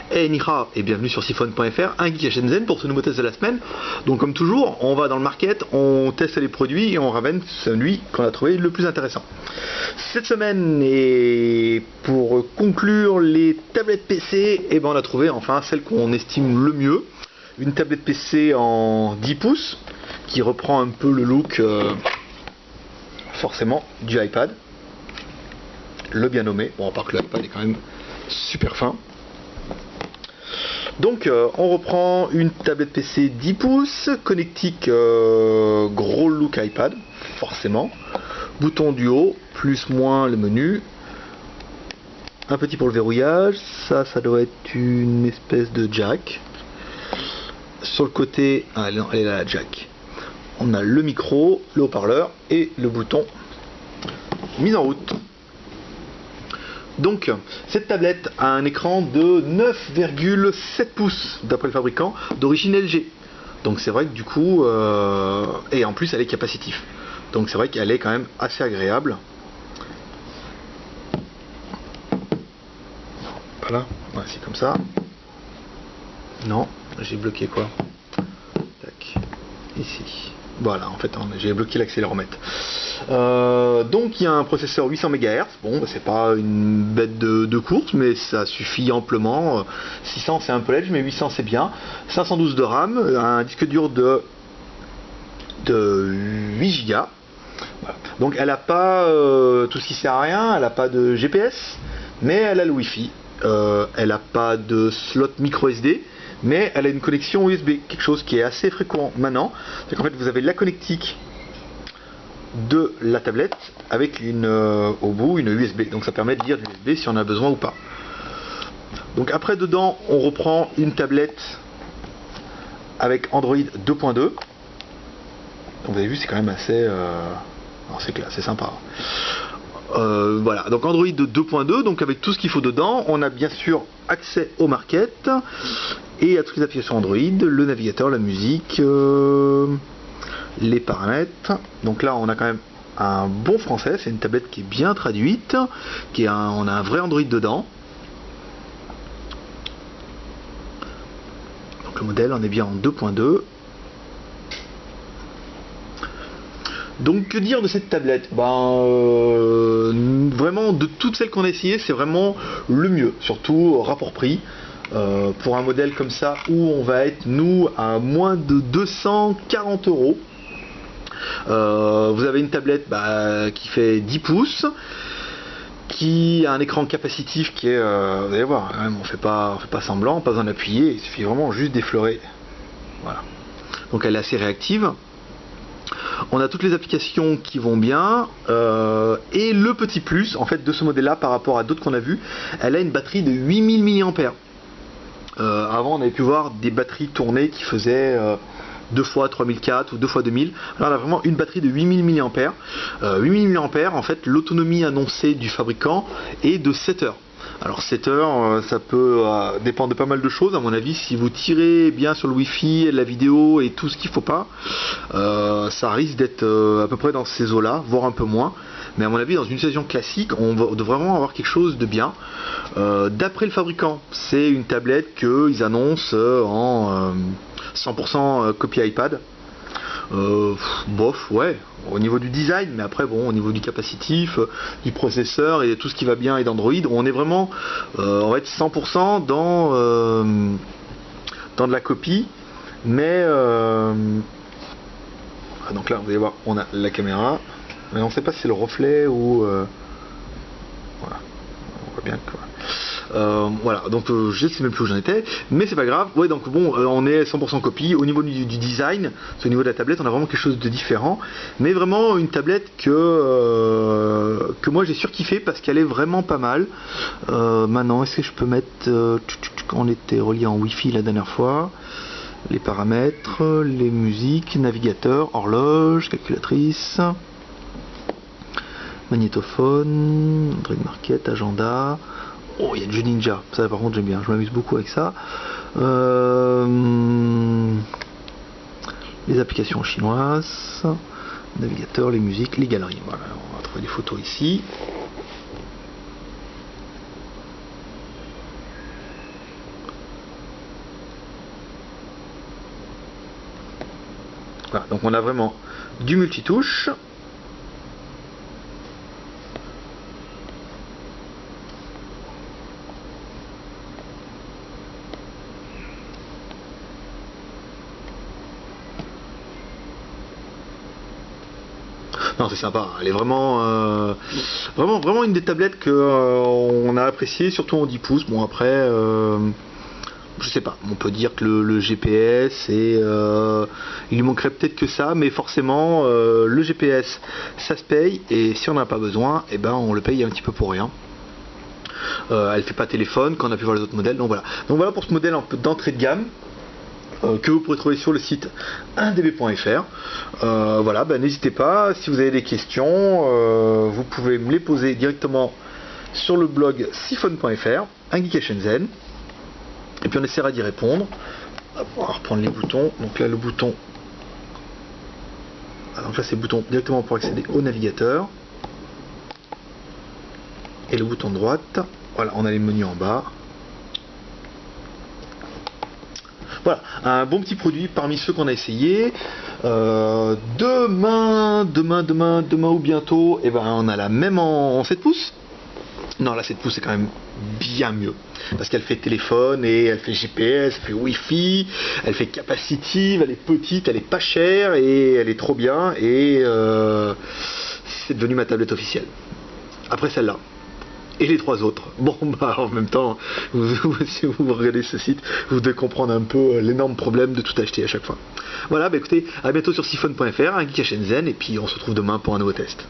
Hey Nihao et bienvenue sur Siphon.fr, un geek à Shenzhen pour ce nouveau test de la semaine. Donc comme toujours, on va dans le market, on teste les produits et on ramène celui qu'on a trouvé le plus intéressant. Cette semaine, et pour conclure les tablettes PC, on a trouvé enfin celle qu'on estime le mieux. Une tablette PC en 10 pouces qui reprend un peu le look forcément du iPad. Le bien nommé, bon à part que l'iPad est quand même super fin. Donc on reprend une tablette PC 10 pouces, connectique gros look iPad, forcément. Bouton du haut, plus moins le menu. Un petit pour le verrouillage, ça doit être une espèce de jack. Sur le côté, elle est là la jack. On a le micro, le haut-parleur et le bouton mise en route. Donc, cette tablette a un écran de 9,7 pouces d'après le fabricant, d'origine LG. Donc c'est vrai que du coup, et en plus elle est capacitive. Donc c'est vrai qu'elle est quand même assez agréable. Voilà, ouais, c'est comme ça. Non, j'ai bloqué quoi? Tac, ici. Voilà, en fait, j'ai bloqué l'accéléromètre. Donc il y a un processeur 800 MHz. Bon, c'est pas une bête de course, mais ça suffit amplement. 600 c'est un peu léger, mais 800 c'est bien. 512 de RAM, un disque dur de 8 Go. Voilà. Donc elle n'a pas tout ce qui sert à rien. Elle n'a pas de GPS, mais elle a le Wi-Fi. Elle n'a pas de slot micro SD. Mais elle a une connexion USB, quelque chose qui est assez fréquent maintenant. C'est qu'en fait vous avez la connectique de la tablette avec au bout une USB. Donc ça permet de lire du USB si on a besoin ou pas. Donc après dedans on reprend une tablette avec Android 2.2. Donc vous avez vu c'est quand même assez c'est clair, c'est sympa. Voilà, donc Android 2.2, donc avec tout ce qu'il faut dedans. On a bien sûr accès au market et à toutes les applications Android, le navigateur, la musique, les paramètres. Donc là on a quand même un bon français, c'est une tablette qui est bien traduite, on a un vrai Android dedans. Donc le modèle on est bien en 2.2. Donc que dire de cette tablette? Vraiment de toutes celles qu'on a essayées, c'est vraiment le mieux, surtout rapport prix. Pour un modèle comme ça où on va être nous à moins de 240 €. Vous avez une tablette qui fait 10 pouces, qui a un écran capacitif qui est, vous allez voir, on fait pas semblant, pas besoin d'appuyer, il suffit vraiment juste d'effleurer. Voilà. Donc elle est assez réactive. On a toutes les applications qui vont bien, et le petit plus en fait de ce modèle là par rapport à d'autres qu'on a vu, elle a une batterie de 8000 mAh. Avant on avait pu voir des batteries tournées qui faisaient 2 fois 3004 ou 2 fois 2000. Alors on a vraiment une batterie de 8000 mAh. 8000 mAh, en fait l'autonomie annoncée du fabricant est de 7 heures. Alors 7 heures, ça peut dépendre de pas mal de choses. À mon avis, si vous tirez bien sur le Wi-Fi, la vidéo et tout ce qu'il faut pas, ça risque d'être à peu près dans ces eaux-là, voire un peu moins. Mais à mon avis, dans une session classique, on devrait vraiment avoir quelque chose de bien. D'après le fabricant, c'est une tablette qu'ils annoncent en 100% copie iPad. Bof, ouais, au niveau du design, mais après bon, au niveau du capacitif, du processeur et tout ce qui va bien et d'Android, on est vraiment, on va être 100% dans de la copie, mais donc là vous allez voir, on a la caméra, mais on ne sait pas si c'est le reflet ou voilà, on voit bien que voilà, donc je sais même plus où j'en étais, mais c'est pas grave. Ouais, donc bon, on est 100% copie. Au niveau du design, au niveau de la tablette, on a vraiment quelque chose de différent, mais vraiment une tablette que moi j'ai surkiffé parce qu'elle est vraiment pas mal. Maintenant, est-ce que je peux mettre, on était relié en Wi-Fi la dernière fois, les paramètres, les musiques, navigateur, horloge, calculatrice, magnétophone, Android Market, agenda. Oh, il y a du Ninja, ça par contre j'aime bien, je m'amuse beaucoup avec ça. Les applications chinoises, navigateur, les musiques, les galeries. Voilà, on va trouver des photos ici. Voilà, donc on a vraiment du multitouche. Non, c'est sympa, elle est vraiment, vraiment une des tablettes que on a apprécié, surtout en 10 pouces. Bon après, je sais pas, on peut dire que le GPS et il lui manquerait peut-être que ça, mais forcément le GPS ça se paye, et si on n'en a pas besoin, et ben on le paye un petit peu pour rien. Elle fait pas téléphone quand on a pu voir les autres modèles, donc voilà pour ce modèle un peu d'entrée de gamme. Que vous pourrez trouver sur le site 1db.fr. Voilà, n'hésitez pas, si vous avez des questions, vous pouvez me les poser directement sur le blog siphon.fr, un geek à Shenzhen, et puis on essaiera d'y répondre. Hop, on va reprendre les boutons. Donc là, le bouton, donc là c'est le bouton directement pour accéder au navigateur, et le bouton de droite. Voilà, on a les menus en bas. Voilà, un bon petit produit parmi ceux qu'on a essayé. Demain ou bientôt, et ben on a la même en 7 pouces. Non, la 7 pouces c'est quand même bien mieux, parce qu'elle fait téléphone et elle fait GPS, elle fait Wi-Fi, elle fait capacitive, elle est petite, elle est pas chère et elle est trop bien, et c'est devenu ma tablette officielle. Après celle-là. Et les 3 autres. Bon, en même temps, si vous regardez ce site, vous devez comprendre un peu l'énorme problème de tout acheter à chaque fois. Voilà, écoutez, à bientôt sur siphon.fr, un geek à Shenzhen, et puis on se retrouve demain pour un nouveau test.